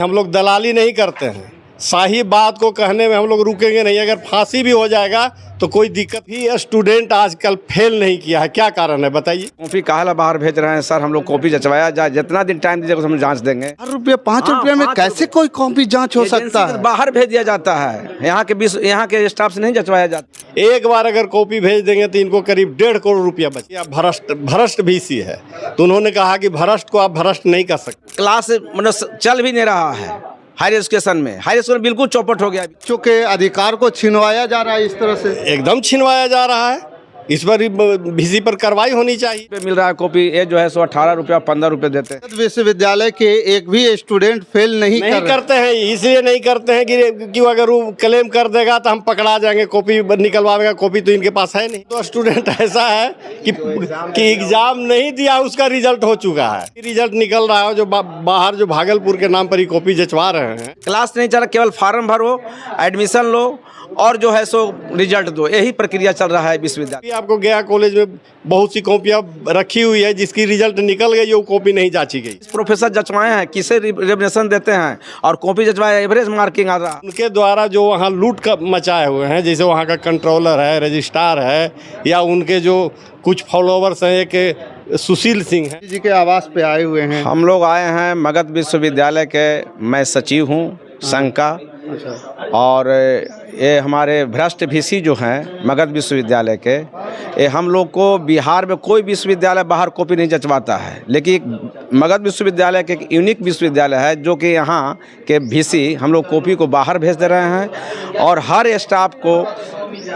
हम लोग दलाली नहीं करते हैं, सही बात को कहने में हम लोग रुकेंगे नहीं। अगर फांसी भी हो जाएगा तो कोई दिक्कत ही। स्टूडेंट आजकल फेल नहीं किया है, क्या कारण है बताइए? कॉपी काला बाहर भेज रहे हैं सर, हम लोग कॉपी जचवाया जाए, जितना दिन टाइम दीजिएगा हम जांच देंगे। 4 रुपये 5 रुपये में कैसे कोई कॉपी जांच हो सकता है? बाहर भेज दिया जाता है, यहाँ के स्टाफ से नहीं जचवाया जाता। एक बार अगर कॉपी भेज देंगे तो इनको करीब 1.5 करोड़ रुपया बचे। भ्रष्ट VC है, तो उन्होंने कहा कि भ्रष्ट को आप भ्रष्ट नहीं कर सकते। क्लास मतलब चल भी नहीं रहा है। हायर एजुकेशन में बिल्कुल चौपट हो गया। बच्चों के अधिकार को छिनवाया जा रहा है इस तरह से, एकदम छिनवाया जा रहा है। इस पर VC पर कार्रवाई होनी चाहिए। मिल रहा है कॉपी, ये जो है 18 रुपया 15 रुपये देते हैं। विश्वविद्यालय के एक भी स्टूडेंट फेल नहीं करते हैं। इसलिए नहीं करते हैं कि क्यों, अगर वो क्लेम कर देगा तो हम पकड़ा जाएंगे, कॉपी निकलवाएगा। कॉपी तो इनके पास है नहीं। तो स्टूडेंट ऐसा है कि एग्जाम नहीं दिया, उसका रिजल्ट हो चुका है, रिजल्ट निकल रहा है। जो बाहर जो भागलपुर के नाम पर ही कॉपी जचवा रहे हैं। क्लास नहीं चला, केवल फार्म भरो, एडमिशन लो और जो है सो रिजल्ट दो, यही प्रक्रिया चल रहा है विश्वविद्यालय। आपको गया कॉलेज में बहुत सी कॉपियाँ रखी हुई है, जिसकी रिजल्ट निकल गई, वो कॉपी नहीं जांची गई। प्रोफेसर जचवाए हैं, किसे रिजर्वेशन देते हैं और कॉपी जचवाए, एवरेज मार्किंग आ रहा है। उनके द्वारा जो वहाँ लूट का मचाए हुए हैं, जैसे वहाँ का कंट्रोलर है, रजिस्ट्रार है, या उनके जो कुछ फॉलोवर्स हैं, एक सुशील सिंह है जी के आवास पे आए हुए हैं। हम लोग आए हैं मगध विश्वविद्यालय के, मैं सचिव हूँ संघ का। और ये हमारे भ्रष्ट VC जो हैं मगध विश्वविद्यालय के, ये हम लोग को बिहार में कोई विश्वविद्यालय बाहर कॉपी नहीं जचवाता है, लेकिन मगध विश्वविद्यालय के एक यूनिक विश्वविद्यालय है जो कि यहाँ के VC हम लोग कॉपी को बाहर भेज दे रहे हैं। और हर स्टाफ को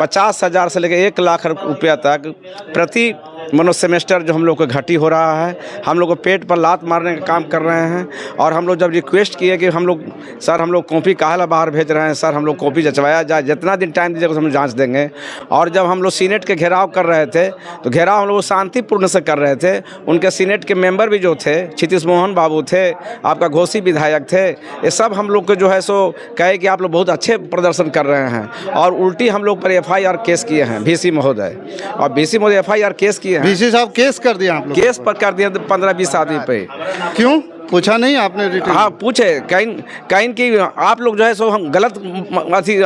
50,000 से लेकर 1 लाख रुपया तक प्रति सेमेस्टर जो हम लोग को घटी हो रहा है। हम लोग को पेट पर लात मारने का काम कर रहे हैं। और हम लोग जब रिक्वेस्ट किए कि हम लोग कॉपी काला बाहर भेज रहे हैं सर, हम लोग कॉपी जचवाया जाए, जितना दिन टाइम दीजिएगा हम जांच देंगे। और जब हम लोग सीनेट के घेराव कर रहे थे तो घेराव हम लोग शांतिपूर्ण से कर रहे थे। उनके सीनेट के मेंबर भी जो थे, क्षितिज मोहन बाबू थे, आपका घोसी विधायक थे, ये सब हम लोग को जो है सो कहे कि आप लोग बहुत अच्छे प्रदर्शन कर रहे हैं। और उल्टी हम लोग पर FIR केस किए हैं VC महोदय, और VC महोदय FIR केस किए हैं। VC साहब केस कर दिया आप लोग? केस पर कर दिया 15-20 आदमी पे। क्यों पूछा नहीं आपने? हाँ पूछे, कहीं कि आप लोग जो है सो हम गलत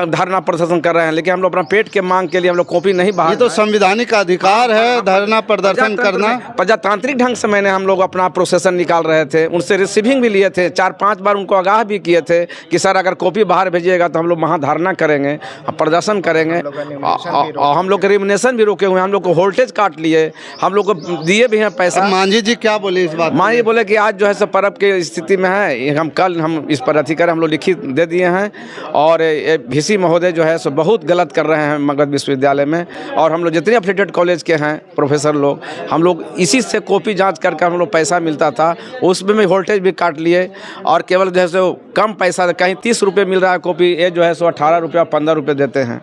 धरना प्रदर्शन कर रहे हैं, लेकिन हम लोग अपना पेट के मांग के लिए हम लोग कॉपी नहीं बाहर। ये तो संवैधानिक अधिकार है धरना प्रदर्शन करना। प्रजातांत्रिक ढंग से मैंने हम लोग अपना प्रोसेसन निकाल रहे थे, उनसे रिसीविंग भी लिए थे, 4-5 बार उनको आगाह भी किए थे कि सर अगर कॉपी बाहर भेजिएगा तो हम लोग वहाँ धरना करेंगे, प्रदर्शन करेंगे। और हम लोग रिमिनेशन भी रोके हुए, हम लोग को वोल्टेज काट लिए, हम लोग को दिए भी हैं पैसा। मांझी जी क्या बोले इस बात? मांझी बोले कि आज जो है सब पर्व के स्थिति में है, हम इस पर अधिकार हम लोग लिखित दे दिए हैं। और VC महोदय जो है सो बहुत गलत कर रहे हैं मगध विश्वविद्यालय में। और हम लोग जितने एफिलिएटेड कॉलेज के हैं प्रोफेसर लोग, हम लोग इसी से कॉपी जांच करके हम लोग पैसा मिलता था, उसमें भी वोल्टेज भी काट लिए। और केवल जो है सो कम पैसा, कहीं 30 रुपये मिल रहा है कॉपी, ये जो है सो 18 रुपया 15 रुपये देते हैं।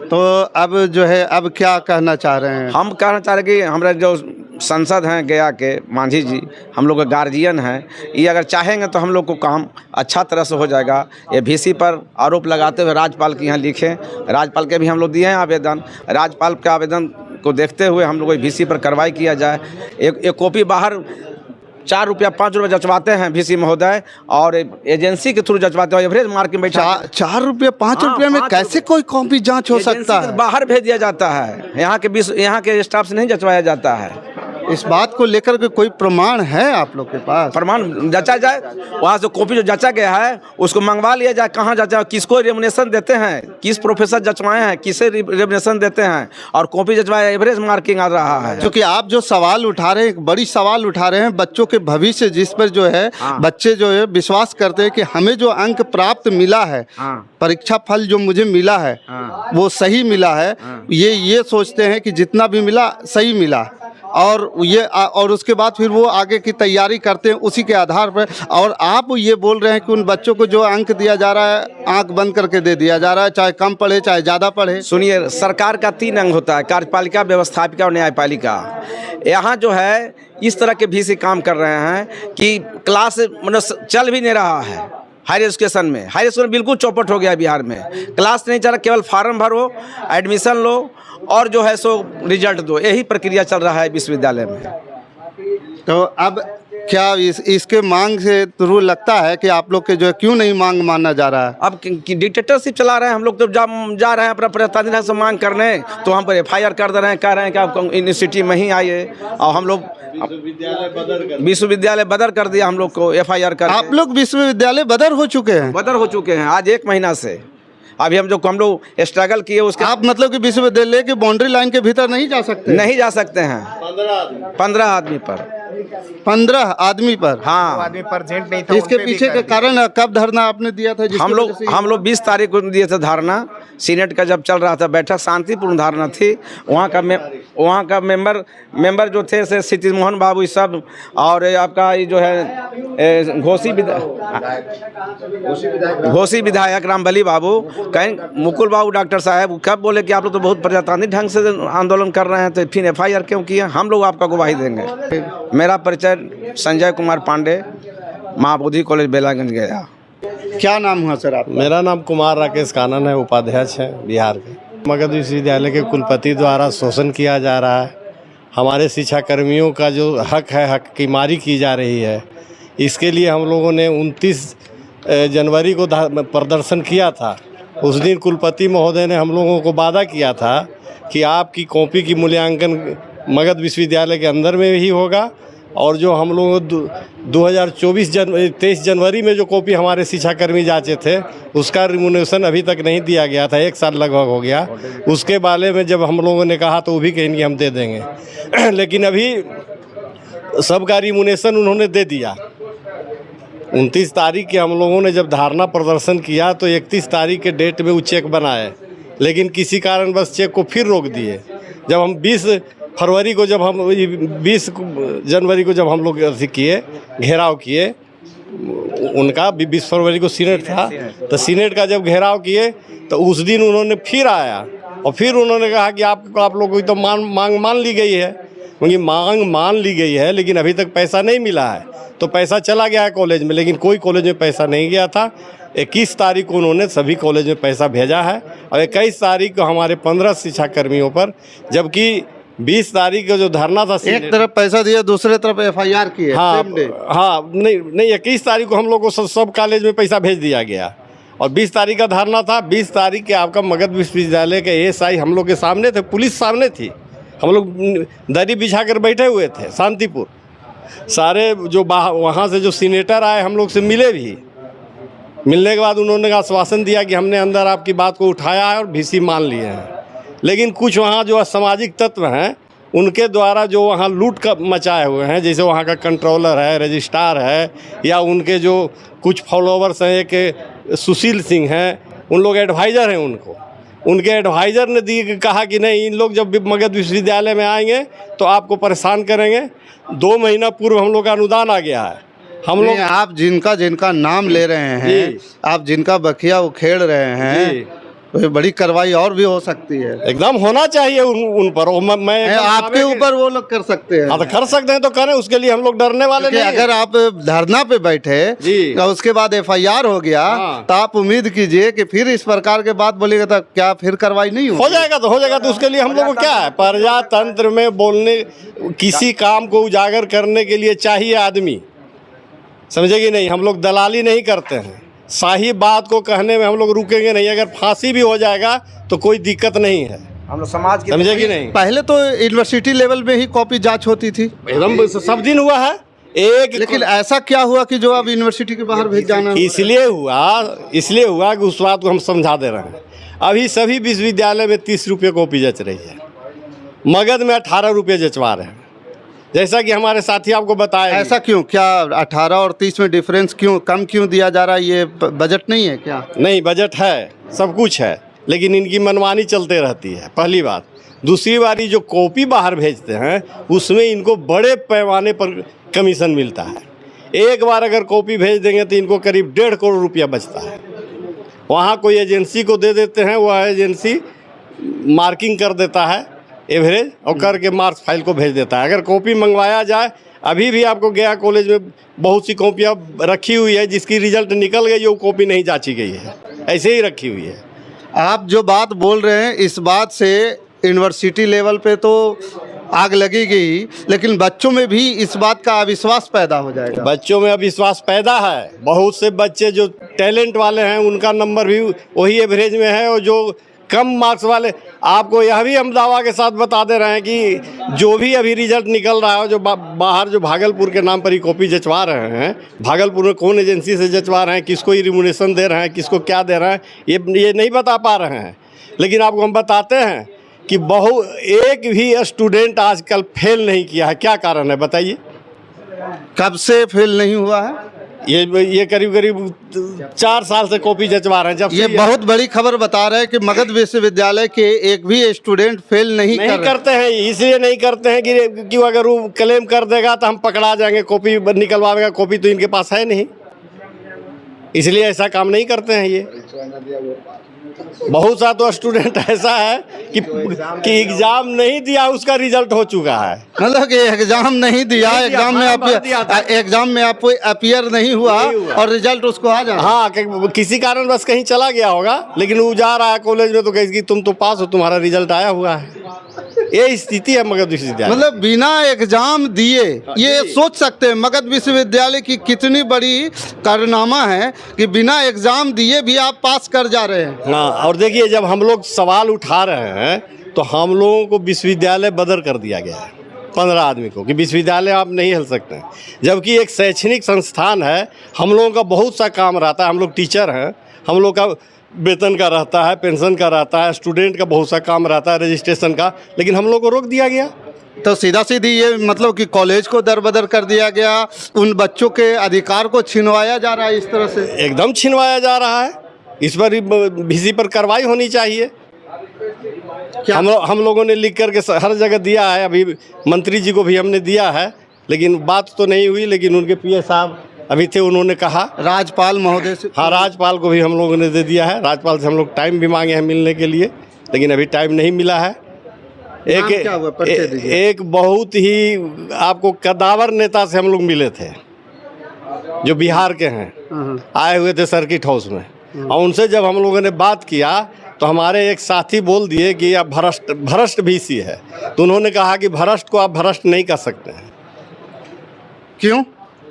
तो अब जो है अब क्या कहना चाह रहे हैं? हम कहना चाह रहे हैं कि हमारे जो सांसद हैं गया के मांझी जी, हम लोग का गार्जियन हैं, ये अगर चाहेंगे तो हम लोग को काम अच्छा तरह से हो जाएगा। ये VC पर आरोप लगाते हुए राज्यपाल के यहाँ लिखे, राज्यपाल के भी हम लोग दिए हैं आवेदन। राज्यपाल के आवेदन को देखते हुए हम लोग VC पर कार्रवाई किया जाए। एक कॉपी बाहर 4 रुपया 5 रुपये जचवाते हैं VC महोदय, और एजेंसी के थ्रू जचवाते हैं। एवरेज मार्किंग में 4 रुपये 5 रुपये में कैसे कोई कॉपी जांच हो सकता है? बाहर भेज दिया जाता है, यहाँ के स्टाफ से नहीं जचवाया जाता है। इस बात को लेकर के कोई प्रमाण है आप लोग के पास? प्रमाण जचा जाए, वहाँ से कॉपी जो जचा गया है उसको मंगवा लिया जाए, कहाँ जचा, किसको रेमुनेशन देते हैं, किस प्रोफेसर जचवाए हैं, किसे रेमुनेशन देते हैं, और कॉपी जचवाए, एवरेज मार्किंग आ रहा है। क्योंकि आप जो सवाल उठा रहे हैं, एक बड़ी सवाल उठा रहे हैं, बच्चों के भविष्य जिस पर जो है बच्चे जो है विश्वास करते हैं कि हमें जो अंक प्राप्त मिला है, परीक्षा फल जो मुझे मिला है वो सही मिला है, ये सोचते हैं कि जितना भी मिला सही मिला। और उसके बाद फिर वो आगे की तैयारी करते हैं उसी के आधार पर। और आप ये बोल रहे हैं कि उन बच्चों को जो अंक दिया जा रहा है, आंख बंद करके दे दिया जा रहा है, चाहे कम पढ़े चाहे ज़्यादा पढ़े। सुनिए, सरकार का 3 अंग होता है, कार्यपालिका, व्यवस्थापिका और न्यायपालिका। यहाँ जो है इस तरह के VC काम कर रहे हैं कि क्लास मतलब चल भी नहीं रहा है। हायर एजुकेशन बिल्कुल चौपट हो गया बिहार में। क्लास नहीं चला, केवल फार्म भरो, एडमिशन लो और जो है सो रिजल्ट दो, यही प्रक्रिया चल रहा है विश्वविद्यालय में। तो अब क्या इसके मांग से थ्रू लगता है कि आप लोग के जो है क्यों नहीं मांग माना जा रहा है? अब डिक्टेटरशिप चला रहे हैं हम लोग, तो जा रहे हैं अपना प्रतिनिधि ढंग से मांग करने, तो हम पर FIR कर दे रहे हैं, कह रहे हैं कि आप यूनिवर्सिटी में ही आइए, और हम लोग विश्वविद्यालय बदर कर दिया हम लोग को FIR कर। आप लोग विश्वविद्यालय बदर हो चुके हैं? बदर हो चुके हैं आज 1 महीना से। अभी हम लोग स्ट्रगल किए उसके। आप मतलब कि विश्वविद्यालय की बाउंड्री लाइन के भीतर नहीं जा सकते? नहीं जा सकते हैं। 15 आदमी पर। 15 आदमी पर? हाँ, आदमी परसेंट नहीं था। इसके पीछे का कारण कब धरना आपने दिया था? हम लोग 20 तारीख को दिए थे धरना। सीनेट का जब चल रहा था बैठक, शांतिपूर्ण धारणा थी। वहाँ का मेंबर जो थे से सिटी मोहन बाबू सब, और आपका ये जो है घोसी विधायक रामबली बाबू, कहीं मुकुल बाबू डॉक्टर साहब कब बोले कि आप लोग तो बहुत प्रजातांत्रिक ढंग से आंदोलन कर रहे हैं, तो फिर FIR क्यों किया? हम लोग आपका गवाही देंगे। मेरा परिचय संजय कुमार पांडे, महाबोधि कॉलेज बेलागंज गया। क्या नाम हुआ सर आप? मेरा नाम कुमार राकेश कानन है, उपाध्यक्ष है बिहार के। मगध विश्वविद्यालय के कुलपति द्वारा शोषण किया जा रहा है। हमारे शिक्षा कर्मियों का जो हक है, हक की मारी की जा रही है। इसके लिए हम लोगों ने 29 जनवरी को प्रदर्शन किया था। उस दिन कुलपति महोदय ने हम लोगों को वादा किया था कि आपकी कॉपी की मूल्यांकन मगध विश्वविद्यालय के अंदर में ही होगा, और जो हम लोग 23 जनवरी में जो कॉपी हमारे शिक्षाकर्मी जांचे थे उसका रिम्यूनरेशन अभी तक नहीं दिया गया था। 1 साल लगभग हो गया। उसके बारे में जब हम लोगों ने कहा तो वो भी कहेंगे हम दे देंगे लेकिन अभी सबका रिम्यूनरेशन उन्होंने दे दिया। 29 तारीख के हम लोगों ने जब धारणा प्रदर्शन किया तो 31 तारीख के डेट में वो चेक बनाए, लेकिन किसी कारणवश चेक को फिर रोक दिए। जब हम 20 जनवरी को जब हम लोग किए, घेराव किए उनका, 20 फरवरी को सीनेट था, तो सीनेट का जब घेराव किए तो उस दिन उन्होंने फिर आया और फिर उन्होंने कहा कि आप लोगों की तो मांग मान ली गई है। क्योंकि मांग मान ली गई है लेकिन अभी तक पैसा नहीं मिला है, तो पैसा चला गया है कॉलेज में, लेकिन कोई कॉलेज में पैसा नहीं गया था। 21 तारीख को उन्होंने सभी कॉलेज में पैसा भेजा है और 21 तारीख को हमारे 15 शिक्षा कर्मियों पर, जबकि 20 तारीख का जो धरना था, एक तरफ पैसा दिया, दूसरे तरफ FIR किए। हाँ, नहीं 21 तारीख को हम लोग को सब कॉलेज में पैसा भेज दिया गया और 20 तारीख का धरना था। 20 तारीख के आपका मगध विश्वविद्यालय के SI हम लोग के सामने थे, पुलिस सामने थी, हम लोग दरी बिछा कर बैठे हुए थे शांतिपुर। सारे जो वहाँ से जो सीनेटर आए हम लोग से मिले भी, मिलने के बाद उन्होंने आश्वासन दिया कि हमने अंदर आपकी बात को उठाया है और VC मान लिए हैं। लेकिन कुछ वहाँ जो असामाजिक तत्व हैं उनके द्वारा जो वहाँ लूट का मचाए हुए हैं, जैसे वहाँ का कंट्रोलर है, रजिस्ट्रार है, या उनके जो कुछ फॉलोवर्स हैं, एक सुशील सिंह हैं, उन लोग एडवाइज़र हैं। उनके एडवाइज़र ने कहा कि नहीं, इन लोग जब मगध विश्वविद्यालय में आएंगे तो आपको परेशान करेंगे। 2 महीना पूर्व हम लोग का अनुदान आ गया है। हम लोग, आप जिनका नाम ले रहे हैं, आप जिनका बखिया उखेड़ रहे हैं, तो बड़ी कार्रवाई और भी हो सकती है। एकदम होना चाहिए उन पर। मैं आपके ऊपर वो लोग कर सकते हैं। हाँ, तो कर सकते हैं तो करें, उसके लिए हम लोग डरने वाले नहीं। अगर आप धरना पे बैठे और उसके बाद FIR हो गया, तो आप उम्मीद कीजिए कि फिर इस प्रकार के बात बोलेगा तो क्या फिर कार्रवाई नहीं हो जाएगा? तो हो जाएगा। तो उसके लिए हम लोग को क्या है, प्रजातंत्र में बोलने, किसी काम को उजागर करने के लिए चाहिए आदमी, समझे कि नहीं? हम लोग दलाली नहीं करते हैं, सही बात को कहने में हम लोग रुकेंगे नहीं। अगर फांसी भी हो जाएगा तो कोई दिक्कत नहीं है, हम लोग समाज की, समझे कि नहीं? पहले तो यूनिवर्सिटी लेवल में ही कॉपी जांच होती थी, एकदम सब दिन हुआ है लेकिन ऐसा क्या हुआ कि जो अब यूनिवर्सिटी के बाहर भेज जाना? इसलिए हुआ कि उस बात को हम समझा दे रहे हैं। अभी सभी विश्वविद्यालय में 30 रुपये कॉपी जच रही है, मगध में 18 रुपये जचवा रहे हैं, जैसा कि हमारे साथी आपको बताया। ऐसा क्यों? क्या 18 और 30 में डिफरेंस क्यों, कम क्यों दिया जा रहा है? ये बजट नहीं है क्या? नहीं, बजट है, सब कुछ है, लेकिन इनकी मनमानी चलते रहती है, पहली बात। दूसरी बारी जो कॉपी बाहर भेजते हैं उसमें इनको बड़े पैमाने पर कमीशन मिलता है। एक बार अगर कॉपी भेज देंगे तो इनको करीब 1.5 करोड़ रुपया बचता है। वहाँ कोई एजेंसी को दे देते हैं, वह एजेंसी मार्किंग कर देता है एवरेज और करके मार्क्स फाइल को भेज देता है। अगर कॉपी मंगवाया जाए, अभी भी आपको गया कॉलेज में बहुत सी कॉपियाँ रखी हुई है जिसकी रिजल्ट निकल गई, वो कॉपी नहीं जांची गई है, ऐसे ही रखी हुई है। आप जो बात बोल रहे हैं, इस बात से यूनिवर्सिटी लेवल पे तो आग लगेगी, लेकिन बच्चों में भी इस बात का अविश्वास पैदा हो जाएगा। बच्चों में अविश्वास पैदा है। बहुत से बच्चे जो टैलेंट वाले हैं उनका नंबर भी वही एवरेज में है, और जो कम मार्क्स वाले, आपको यह भी हम दावा के साथ बता दे रहे हैं कि जो भी अभी रिजल्ट निकल रहा है, जो बाहर जो भागलपुर के नाम पर ही कॉपी जचवा रहे हैं, भागलपुर में कौन एजेंसी से जचवा रहे हैं, किसको रिम्यूनरेशन दे रहे हैं, किसको क्या दे रहे हैं, ये नहीं बता पा रहे हैं। लेकिन आपको हम बताते हैं कि एक भी स्टूडेंट आजकल फेल नहीं किया है। क्या कारण है बताइए? कब से फेल नहीं हुआ है? ये करीब 4 साल से कॉपी जचवा रहे हैं। जब ये बहुत बड़ी खबर बता रहे हैं कि मगध विश्वविद्यालय के एक भी स्टूडेंट फेल नहीं करते हैं। इसलिए नहीं करते हैं कि क्यों, अगर वो क्लेम कर देगा तो हम पकड़ा जाएंगे, कॉपी निकलवाएगा। कॉपी तो इनके पास है नहीं, इसलिए ऐसा काम नहीं करते हैं। ये बहुत सा तो स्टूडेंट ऐसा है कि एग्जाम नहीं दिया, उसका रिजल्ट हो चुका है। मतलब कि एग्जाम नहीं दिया, एग्जाम में आप अपीयर नहीं हुआ और रिजल्ट उसको आ जाए। हाँ, किसी कारण बस कहीं चला गया होगा, लेकिन वो जा रहा है कॉलेज में तो कहेगी तुम तो पास हो, तुम्हारा रिजल्ट आया हुआ है। ये स्थिति है मगध विश्वविद्यालय। मतलब बिना एग्जाम दिए, ये सोच सकते हैं मगध विश्वविद्यालय की कितनी बड़ी कारनामा है कि बिना एग्जाम दिए भी आप पास कर जा रहे हैं। हाँ, और देखिए जब हम लोग सवाल उठा रहे हैं तो हम लोगों को विश्वविद्यालय बदर कर दिया गया है 15 आदमी को, कि विश्वविद्यालय आप नहीं हिल सकते हैं। जबकि एक शैक्षणिक संस्थान है, हम लोगों का बहुत सा काम रहता है। हम लोग टीचर हैं, हम लोग का वेतन का रहता है, पेंशन का रहता है, स्टूडेंट का बहुत सा काम रहता है, रजिस्ट्रेशन का, लेकिन हम लोग को रोक दिया गया। तो सीधा सीधी ये मतलब कि कॉलेज को दरबदर कर दिया गया, उन बच्चों के अधिकार को छिनवाया जा रहा है। इस तरह से एकदम छिनवाया जा रहा है। इस पर VC पर कार्रवाई होनी चाहिए। हम लोगों ने लिख करके हर जगह दिया है, अभी मंत्री जी को भी हमने दिया है, लेकिन बात तो नहीं हुई। लेकिन उनके PA साहब अभी थे, उन्होंने कहा, राज्यपाल महोदय से, हाँ राज्यपाल को भी हम लोगों ने दे दिया है। राज्यपाल से हम लोग टाइम भी मांगे हैं मिलने के लिए, लेकिन अभी टाइम नहीं मिला है। एक बहुत ही आपको कदावर नेता से हम लोग मिले थे, जो बिहार के हैं, आए हुए थे सर्किट हाउस में, और उनसे जब हम लोगों ने बात किया तो हमारे एक साथी बोल दिए कि यह भ्रष्ट VC है। तो उन्होंने कहा कि भ्रष्ट को आप भ्रष्ट नहीं कर सकते हैं। क्यों?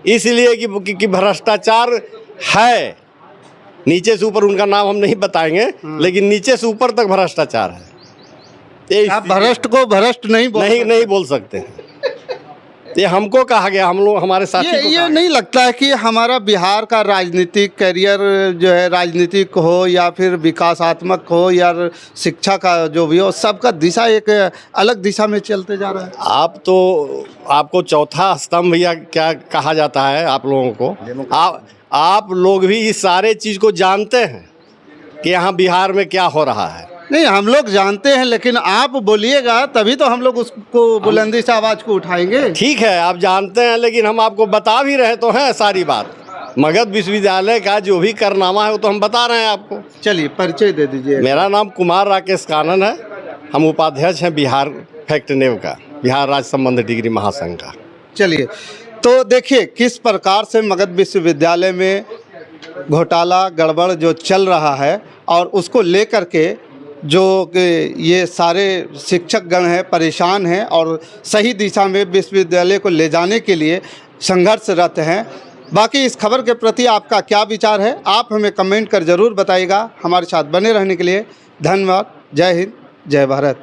इसलिए कि भ्रष्टाचार है, नीचे से ऊपर, उनका नाम हम नहीं बताएंगे, लेकिन नीचे से ऊपर तक भ्रष्टाचार है। आप भ्रष्ट को भ्रष्ट नहीं बोल सकते हैं। ये हमको कहा गया, हम लोग हमारे साथी को ये नहीं लगता है कि हमारा बिहार का राजनीतिक करियर जो है, राजनीतिक हो या फिर विकासात्मक हो या शिक्षा का जो भी हो, सबका दिशा एक अलग दिशा में चलते जा रहा है। आपको चौथा स्तंभ या क्या कहा जाता है आप लोगों को? आप लोग भी इस सारे चीज़ को जानते हैं कि यहाँ बिहार में क्या हो रहा है। नहीं, हम लोग जानते हैं, लेकिन आप बोलिएगा तभी तो हम लोग उसको बुलंदी से आवाज़ को उठाएंगे। ठीक है, आप जानते हैं, लेकिन हम आपको बता भी रहे तो हैं सारी बात। मगध विश्वविद्यालय का जो भी कारनामा है वो तो हम बता रहे हैं आपको। चलिए परिचय दे दीजिए। मेरा नाम कुमार राकेश कानन है, हम उपाध्यक्ष हैं बिहार फैक्टनेव का, बिहार राज्य संबंध डिग्री महासंघ का। चलिए, तो देखिए किस प्रकार से मगध विश्वविद्यालय में घोटाला गड़बड़ जो चल रहा है, और उसको लेकर के जो कि ये सारे शिक्षकगण हैं परेशान हैं और सही दिशा में विश्वविद्यालय को ले जाने के लिए संघर्षरत हैं। बाकी इस खबर के प्रति आपका क्या विचार है, आप हमें कमेंट कर ज़रूर बताइएगा। हमारे साथ बने रहने के लिए धन्यवाद। जय हिंद, जय भारत।